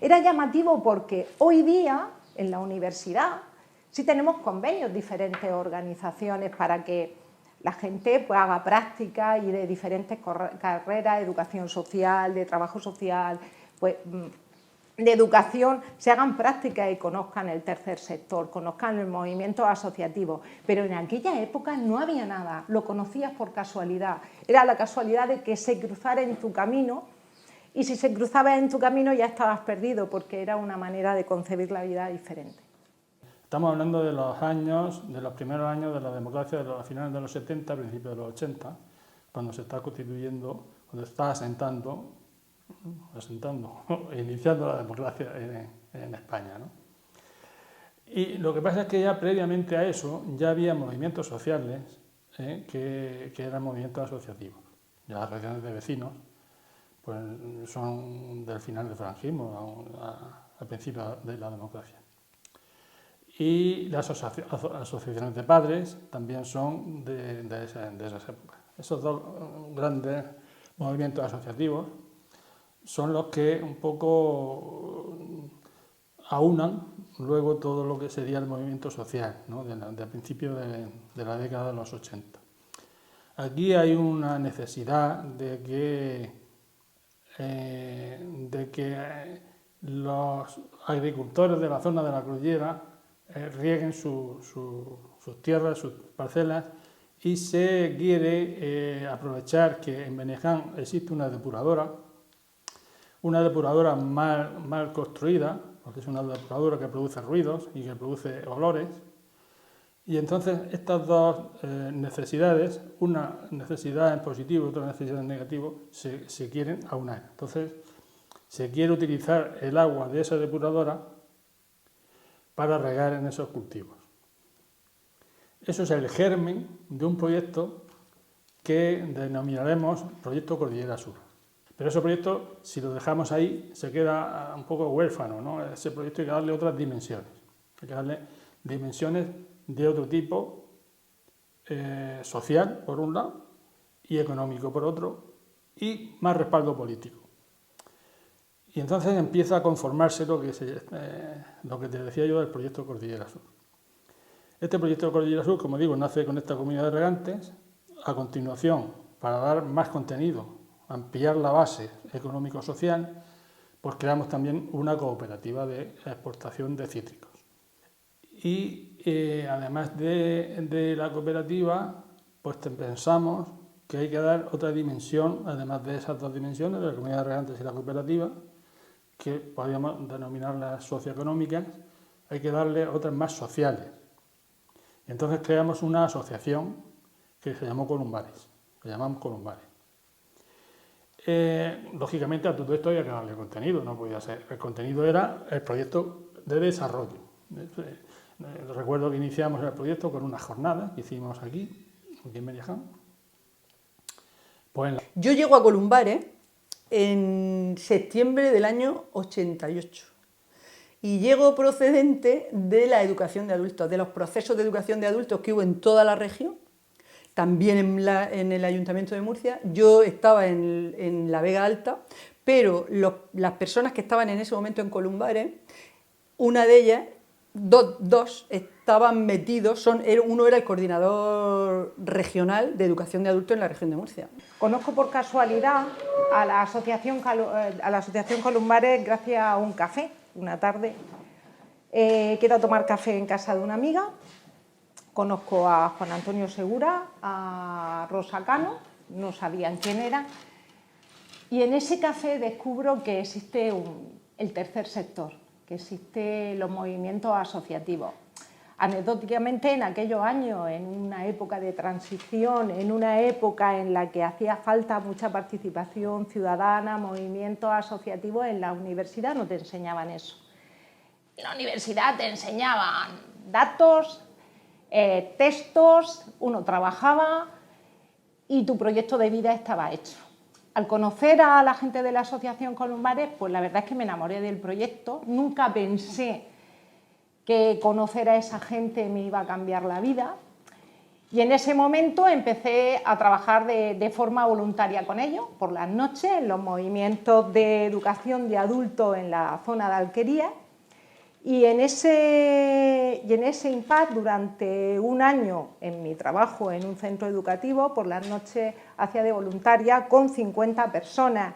Era llamativo porque hoy día en la universidad sí tenemos convenios, diferentes organizaciones para que la gente pues, haga práctica y de diferentes carreras, educación social, de trabajo social, pues, de educación, se hagan prácticas y conozcan el tercer sector, conozcan el movimiento asociativo. Pero en aquella época no había nada, lo conocías por casualidad. Era la casualidad de que se cruzara en tu camino, y si se cruzaba en tu camino ya estabas perdido, porque era una manera de concebir la vida diferente. Estamos hablando de los años, de los primeros años de la democracia, de los finales de los 70, principios de los 80, cuando se está constituyendo, cuando se está asentando, iniciando la democracia en España, ¿no? Y lo que pasa es que ya previamente a eso ya había movimientos sociales que eran movimientos asociativos. Ya las asociaciones de vecinos pues, son del final del franquismo, al principio de la democracia. Y las asociaciones de padres también son de esas épocas. Esos dos grandes movimientos asociativos son los que un poco aunan luego todo lo que sería el movimiento social, ¿no? de principios de la década de los 80. Aquí hay una necesidad de que los agricultores de la zona de la Cordillera rieguen sus tierras, sus parcelas, y se quiere aprovechar que en Beneján existe una depuradora mal construida, porque es una depuradora que produce ruidos y que produce olores, y entonces estas dos necesidades, una necesidad en positivo y otra necesidad en negativo, se quieren aunar. Entonces se quiere utilizar el agua de esa depuradora para regar en esos cultivos. Eso es el germen de un proyecto que denominaremos Proyecto Cordillera Sur. Pero ese proyecto, si lo dejamos ahí, se queda un poco huérfano, ¿no? Ese proyecto hay que darle otras dimensiones. Hay que darle dimensiones de otro tipo, social, por un lado, y económico, por otro, y más respaldo político. Y entonces empieza a conformarse lo que te decía yo del Proyecto Cordillera Sur. Este Proyecto Cordillera Sur, como digo, nace con esta comunidad de regantes. A continuación, para dar más contenido, ampliar la base económico-social, pues creamos también una cooperativa de exportación de cítricos. Y además de la cooperativa, pues pensamos que hay que dar otra dimensión, además de esas dos dimensiones, de la comunidad de regantes y la cooperativa, que podríamos denominarlas socioeconómicas, hay que darle otras más sociales. Y entonces creamos una asociación que se llamó Columbares, que llamamos Columbares. Lógicamente a todo esto había que darle contenido, no podía ser. El contenido era el proyecto de desarrollo. Recuerdo que iniciamos el proyecto con una jornada que hicimos aquí en Beneján. Pues yo llego a Columbares en septiembre del año 88 y llego procedente de la educación de adultos, de los procesos de educación de adultos que hubo en toda la región, también en el Ayuntamiento de Murcia. Yo estaba en la Vega Alta, pero las personas que estaban en ese momento en Columbares, una de ellas, dos estaban metidos, uno era el coordinador regional de educación de adultos en la región de Murcia. Conozco por casualidad a la asociación Columbares gracias a un café, una tarde. Quiero tomar café en casa de una amiga. Conozco a Juan Antonio Segura, a Rosa Cano, no sabían quién era, y en ese café descubro que existe el tercer sector, que existen los movimientos asociativos. Anecdóticamente, en aquellos años, en una época de transición, en una época en la que hacía falta mucha participación ciudadana, movimientos asociativos, en la universidad no te enseñaban eso. En la universidad te enseñaban datos, textos, uno trabajaba y tu proyecto de vida estaba hecho. Al conocer a la gente de la asociación Columbares, pues la verdad es que me enamoré del proyecto. Nunca pensé que conocer a esa gente me iba a cambiar la vida. Y en ese momento empecé a trabajar de forma voluntaria con ellos, por las noches, en los movimientos de educación de adultos en la zona de Alquería. Y en ese impasse, durante un año en mi trabajo en un centro educativo, por las noches hacía de voluntaria con 50 personas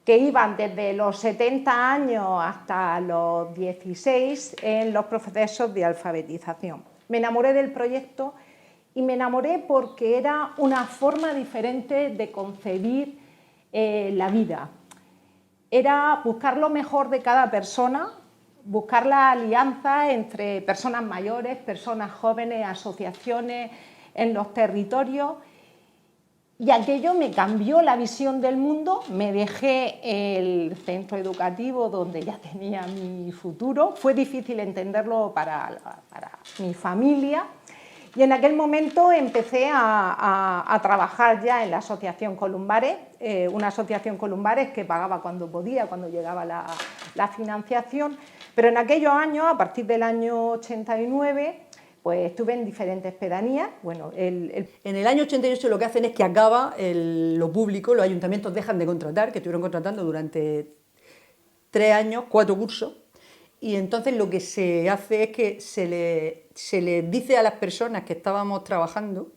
que iban desde los 70 años hasta los 16 en los procesos de alfabetización. Me enamoré del proyecto y me enamoré porque era una forma diferente de concebir la vida. Era buscar lo mejor de cada persona, buscar la alianza entre personas mayores, personas jóvenes, asociaciones en los territorios, y aquello me cambió la visión del mundo. Me dejé el centro educativo donde ya tenía mi futuro. Fue difícil entenderlo para mi familia, y en aquel momento empecé a trabajar ya en la Asociación Columbares, una asociación Columbares que pagaba cuando podía, cuando llegaba la financiación, pero en aquellos años, a partir del año 89, pues estuve en diferentes pedanías. Bueno, En el año 88 lo que hacen es que acaba lo público, los ayuntamientos dejan de contratar, que estuvieron contratando durante 3 años, 4 cursos, y entonces lo que se hace es que se les dice a las personas que estábamos trabajando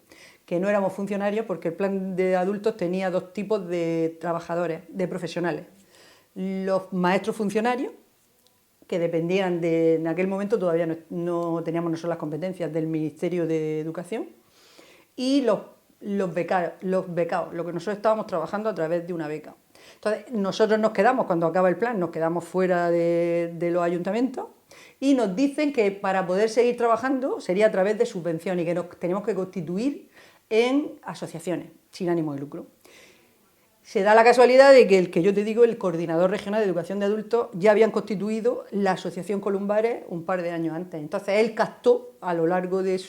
que no éramos funcionarios, porque el plan de adultos tenía 2 tipos de trabajadores, de profesionales. Los maestros funcionarios, que dependían en aquel momento todavía no teníamos nosotros las competencias del Ministerio de Educación, y los becados, lo que nosotros estábamos trabajando a través de una beca. Entonces, nosotros nos quedamos, cuando acaba el plan, nos quedamos fuera de los ayuntamientos, y nos dicen que para poder seguir trabajando sería a través de subvenciones y que nos tenemos que constituir en asociaciones sin ánimo de lucro. Se da la casualidad de que el que yo te digo, el coordinador regional de educación de adultos, ya habían constituido la Asociación Columbares un par de años antes. Entonces él captó a lo largo de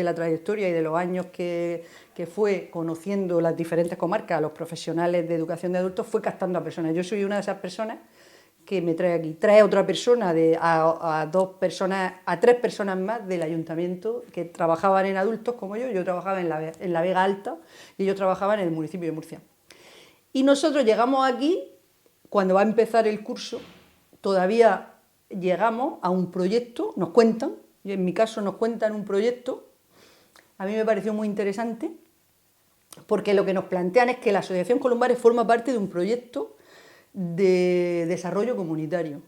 la trayectoria y de los años que fue conociendo las diferentes comarcas, a los profesionales de educación de adultos, fue captando a personas. Yo soy una de esas personas que me trae aquí. Trae otra persona, a 3 personas más del ayuntamiento que trabajaban en adultos como yo trabajaba en la Vega Alta y ellos trabajaban en el municipio de Murcia. Y nosotros llegamos aquí, cuando va a empezar el curso, todavía llegamos a un proyecto, nos cuentan, y en mi caso nos cuentan un proyecto, a mí me pareció muy interesante, porque lo que nos plantean es que la Asociación Columbares forma parte de un proyecto de desarrollo comunitario.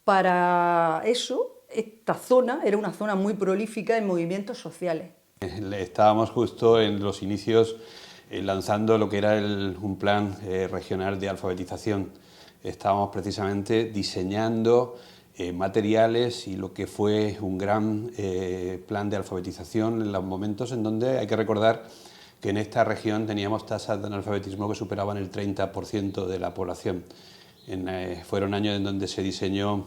Para eso, esta zona era una zona muy prolífica en movimientos sociales. Estábamos justo en los inicios lanzando lo que era un plan regional de alfabetización. Estábamos precisamente diseñando materiales y lo que fue un gran plan de alfabetización en los momentos en donde hay que recordar que en esta región teníamos tasas de analfabetismo que superaban el 30% de la población. Fueron años en donde se diseñó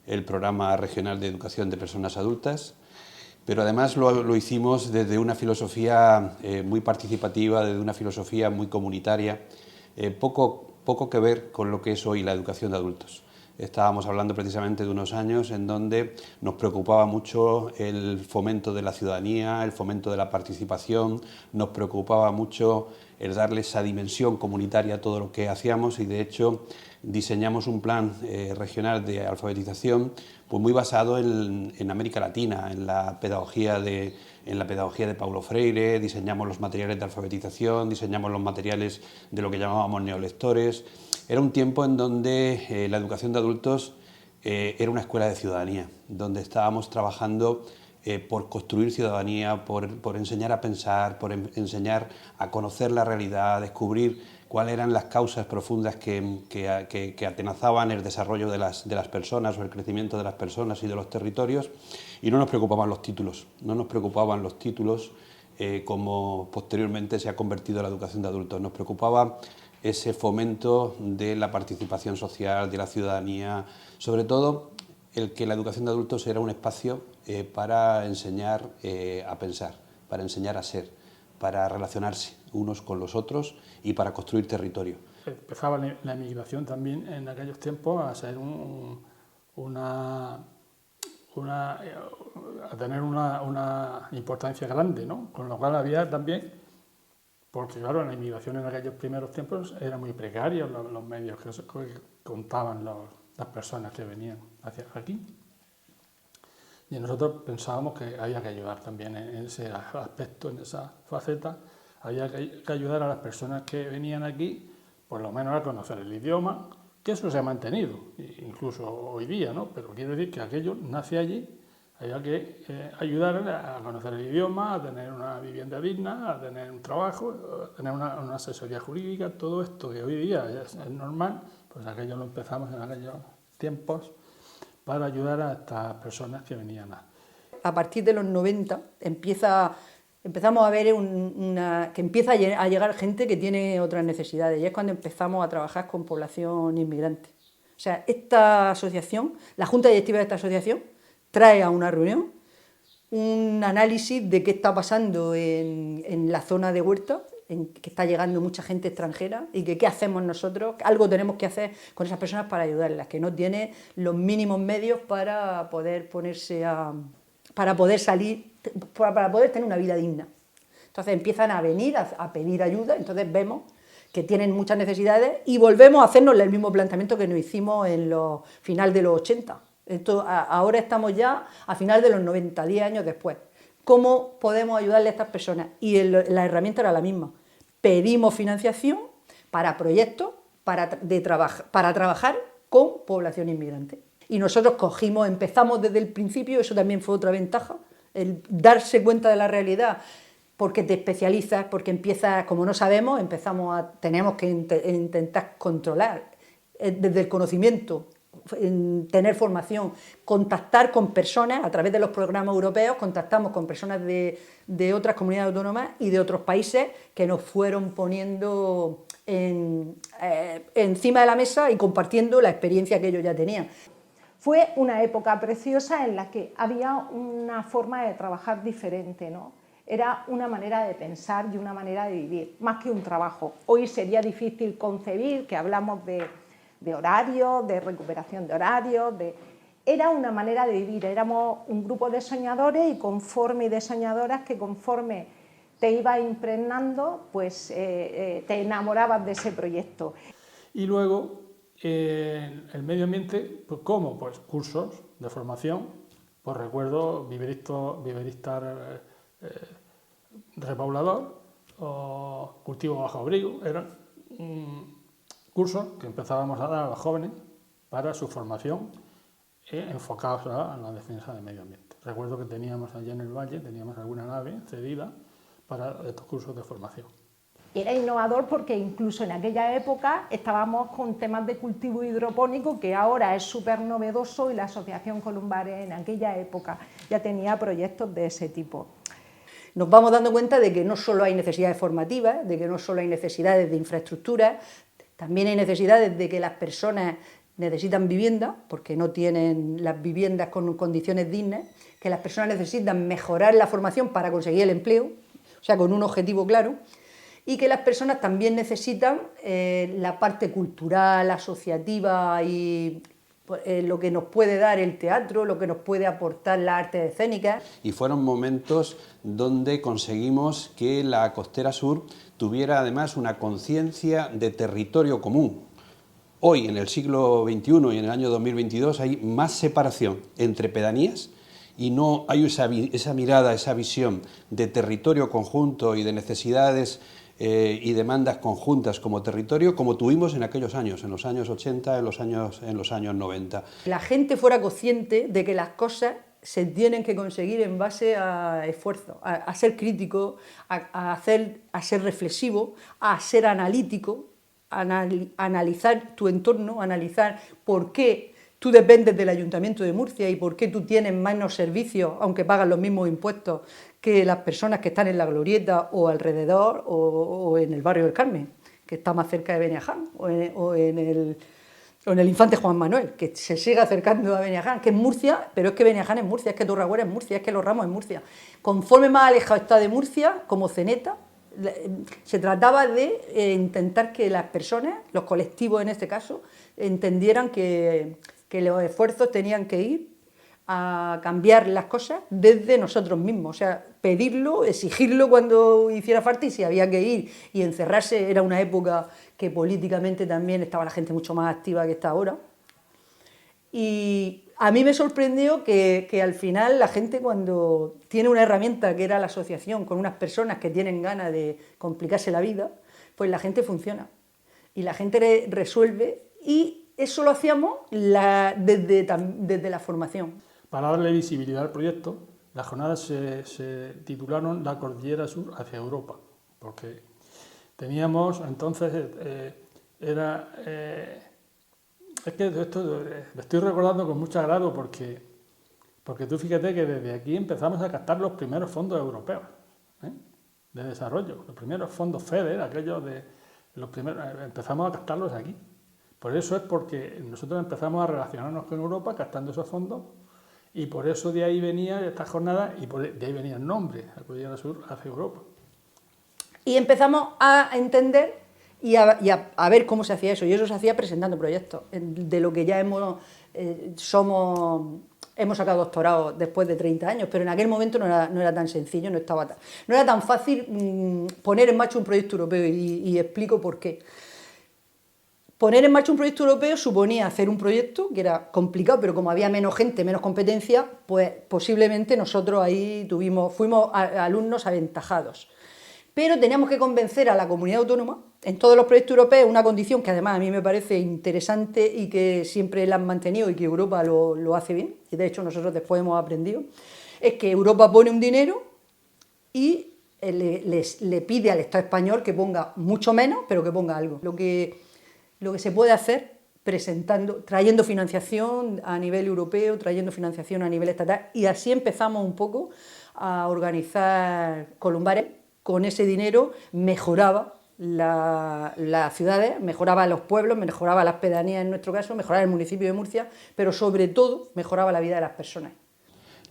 el programa regional de educación de personas adultas, pero además lo hicimos desde una filosofía muy participativa, desde una filosofía muy comunitaria, poco que ver con lo que es hoy la educación de adultos. Estábamos hablando precisamente de unos años en donde nos preocupaba mucho el fomento de la ciudadanía, el fomento de la participación, nos preocupaba mucho el darle esa dimensión comunitaria a todo lo que hacíamos, y de hecho diseñamos un plan regional de alfabetización pues muy basado en América Latina, en la pedagogía de Paulo Freire. Diseñamos los materiales de alfabetización, diseñamos los materiales de lo que llamábamos neolectores. Era un tiempo en donde la educación de adultos era una escuela de ciudadanía, donde estábamos trabajando por construir ciudadanía, por enseñar a pensar, por enseñar a conocer la realidad, a descubrir cuáles eran las causas profundas que atenazaban el desarrollo de las personas o el crecimiento de las personas y de los territorios, y no nos preocupaban los títulos, como posteriormente se ha convertido la educación de adultos. Nos preocupaba ese fomento de la participación social, de la ciudadanía, sobre todo el que la educación de adultos era un espacio para enseñar a pensar, para enseñar a ser, para relacionarse unos con los otros y para construir territorio. Empezaba la emigración también en aquellos tiempos a ser un a tener una importancia grande, ¿no? Con lo cual había también, porque claro, la inmigración en aquellos primeros tiempos era muy precaria, los medios que contaban las personas que venían hacia aquí. Y nosotros pensábamos que había que ayudar también en ese aspecto, en esa faceta, había que ayudar a las personas que venían aquí, por lo menos a conocer el idioma, que eso se ha mantenido, incluso hoy día, ¿no? Pero quiero decir que aquello nace allí, había que ayudar a conocer el idioma, a tener una vivienda digna, a tener un trabajo, a tener una asesoría jurídica, todo esto que hoy día es normal, pues aquello lo empezamos en aquellos tiempos para ayudar a estas personas que venían a partir de los 90 empezamos a ver que empieza a llegar gente que tiene otras necesidades, y es cuando empezamos a trabajar con población inmigrante. O sea, esta asociación, la junta directiva de esta asociación, trae a una reunión un análisis de qué está pasando en la zona de Huerta, en que está llegando mucha gente extranjera, y que qué hacemos nosotros, algo tenemos que hacer con esas personas para ayudarlas, que no tienen los mínimos medios para poder para poder salir, para poder tener una vida digna. Entonces empiezan a venir a pedir ayuda, entonces vemos que tienen muchas necesidades y volvemos a hacernos el mismo planteamiento que nos hicimos en los final de los 80. Ahora estamos ya a final de los 90, 10 años después. ¿Cómo podemos ayudarle a estas personas? Y la herramienta era la misma. Pedimos financiación para proyectos para trabajar con población inmigrante. Y nosotros empezamos desde el principio, eso también fue otra ventaja, el darse cuenta de la realidad, porque te especializas, porque empiezas, como no sabemos, tenemos que intentar controlar desde el conocimiento, tener formación, contactar con personas a través de los programas europeos, contactamos con personas de otras comunidades autónomas y de otros países que nos fueron poniendo encima de la mesa y compartiendo la experiencia que ellos ya tenían. Fue una época preciosa en la que había una forma de trabajar diferente, ¿no? Era una manera de pensar y una manera de vivir, más que un trabajo. Hoy sería difícil concebir que hablamos de horario, de recuperación de horarios, era una manera de vivir, éramos un grupo de soñadores y de soñadoras que conforme te ibas impregnando, pues te enamorabas de ese proyecto. Y luego, el medio ambiente, pues ¿cómo? Pues cursos de formación, pues recuerdo viveristar repoblador o cultivo bajo abrigo, eran cursos que empezábamos a dar a los jóvenes para su formación enfocados a la defensa del medio ambiente. Recuerdo que teníamos allí en el valle, teníamos alguna nave cedida para estos cursos de formación. Era innovador porque incluso en aquella época estábamos con temas de cultivo hidropónico, que ahora es súper novedoso, y la Asociación Columbares en aquella época ya tenía proyectos de ese tipo. Nos vamos dando cuenta de que no solo hay necesidades formativas, de que no solo hay necesidades de infraestructura, también hay necesidades de que las personas necesitan vivienda, porque no tienen las viviendas con condiciones dignas, que las personas necesitan mejorar la formación para conseguir el empleo, o sea, con un objetivo claro, y que las personas también necesitan la parte cultural, asociativa y lo que nos puede dar el teatro, lo que nos puede aportar las artes escénicas. Y fueron momentos donde conseguimos que la Costera Sur tuviera además una conciencia de territorio común. Hoy, en el siglo XXI y en el año 2022, hay más separación entre pedanías y no hay esa mirada, esa visión de territorio conjunto y de necesidades y demandas conjuntas como territorio, como tuvimos en aquellos años, en los años 80, en los años 90. La gente fuera consciente de que las cosas se tienen que conseguir en base a esfuerzo, a ser crítico, a ser reflexivo, a ser analítico, analizar tu entorno, analizar por qué tú dependes del Ayuntamiento de Murcia y por qué tú tienes menos servicios, aunque pagas los mismos impuestos que las personas que están en la Glorieta o alrededor o en el barrio del Carmen, que está más cerca de Beniaján, o en el Infante Juan Manuel, que se sigue acercando a Beniaján, que es Murcia, pero es que Beniaján es Murcia, es que Torragüera es Murcia, es que Los Ramos es Murcia. Conforme más alejado está de Murcia, como Ceneta, se trataba de intentar que las personas, los colectivos en este caso, entendieran que los esfuerzos tenían que ir a cambiar las cosas desde nosotros mismos, o sea, pedirlo, exigirlo cuando hiciera falta, y si había que ir y encerrarse, era una época que políticamente también estaba la gente mucho más activa que está ahora. Y a mí me sorprendió que al final la gente, cuando tiene una herramienta que era la asociación con unas personas que tienen ganas de complicarse la vida, pues la gente funciona y la gente resuelve, y eso lo hacíamos desde la formación. Para darle visibilidad al proyecto, las jornadas se titularon La Cordillera Sur hacia Europa, porque teníamos entonces, es que esto lo estoy recordando con mucho agrado, porque tú fíjate que desde aquí empezamos a captar los primeros fondos europeos, ¿eh?, de desarrollo, los primeros fondos FEDER, aquellos de los primeros, empezamos a captarlos aquí. Por eso es porque nosotros empezamos a relacionarnos con Europa captando esos fondos, y por eso de ahí venía esta jornada, y de ahí venía el nombre, La Cordillera Sur hacia Europa. Y empezamos a entender y a ver cómo se hacía eso, y eso se hacía presentando proyectos, de lo que ya hemos sacado doctorado después de 30 años, pero en aquel momento no era tan sencillo, no era tan fácil poner en marcha un proyecto europeo, y explico por qué. Poner en marcha un proyecto europeo suponía hacer un proyecto que era complicado, pero como había menos gente, menos competencia, pues posiblemente nosotros ahí fuimos alumnos aventajados. Pero teníamos que convencer a la comunidad autónoma, en todos los proyectos europeos, una condición que además a mí me parece interesante y que siempre la han mantenido y que Europa lo hace bien, y de hecho nosotros después hemos aprendido, es que Europa pone un dinero y le pide al Estado español que ponga mucho menos, pero que ponga algo. Lo que se puede hacer trayendo financiación a nivel europeo, trayendo financiación a nivel estatal, y así empezamos un poco a organizar Columbares. Con ese dinero mejoraba las ciudades, mejoraba los pueblos, mejoraba las pedanías en nuestro caso, mejoraba el municipio de Murcia, pero sobre todo mejoraba la vida de las personas.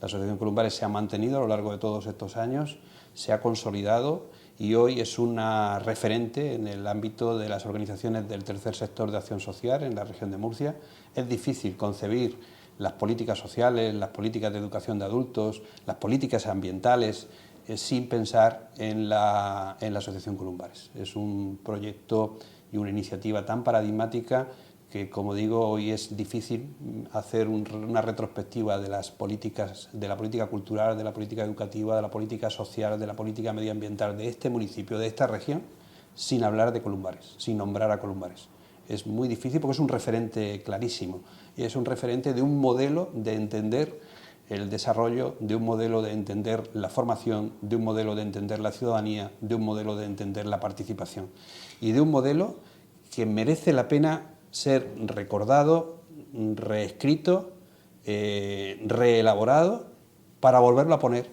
La Asociación Columbares se ha mantenido a lo largo de todos estos años, se ha consolidado, y hoy es una referente en el ámbito de las organizaciones del tercer sector de acción social en la región de Murcia. Es difícil concebir las políticas sociales, las políticas de educación de adultos, las políticas ambientales, sin pensar en la Asociación Columbares. Es un proyecto y una iniciativa tan paradigmática que, como digo, hoy es difícil hacer una retrospectiva de las políticas, de la política cultural, de la política educativa, de la política social, de la política medioambiental de este municipio, de esta región, sin hablar de Columbares, sin nombrar a Columbares. Es muy difícil porque es un referente clarísimo, y es un referente de un modelo de entender el desarrollo, de un modelo de entender la formación, de un modelo de entender la ciudadanía, de un modelo de entender la participación, y de un modelo que merece la pena ser recordado, reescrito, reelaborado, para volverlo a poner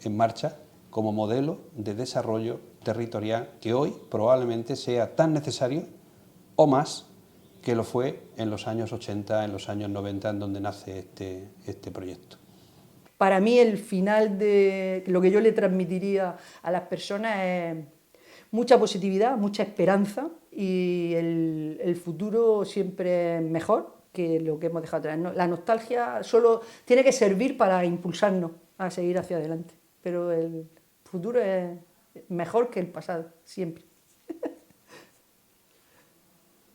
en marcha como modelo de desarrollo territorial que hoy probablemente sea tan necesario o más que lo fue en los años 80, en los años 90, en donde nace este proyecto. Para mí el final de lo que yo le transmitiría a las personas es mucha positividad, mucha esperanza, y el futuro siempre es mejor que lo que hemos dejado atrás. La nostalgia solo tiene que servir para impulsarnos a seguir hacia adelante, pero el futuro es mejor que el pasado, siempre.